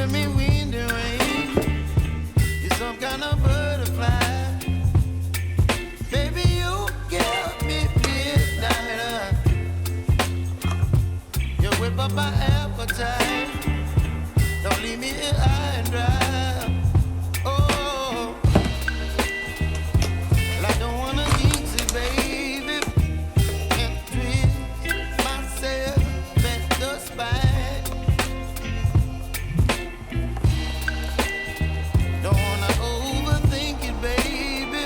giving me wind and rain. You're some kind of butterfly. Baby, you give me midnight. You whip up my appetite. Don't leave me here high and dry. Oh, well, I don't wanna jinx it, baby, and twist myself at the spine. Don't wanna overthink it, baby.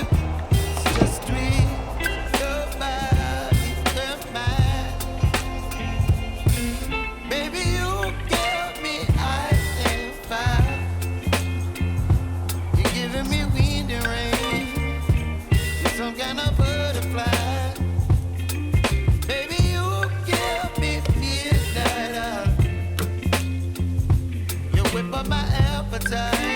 It's just twist your body and mine. Baby, you give me ice and fire. You're giving me wind and rain. You're some kind of butterfly. Baby, you give me midnight. You whip up my appetite.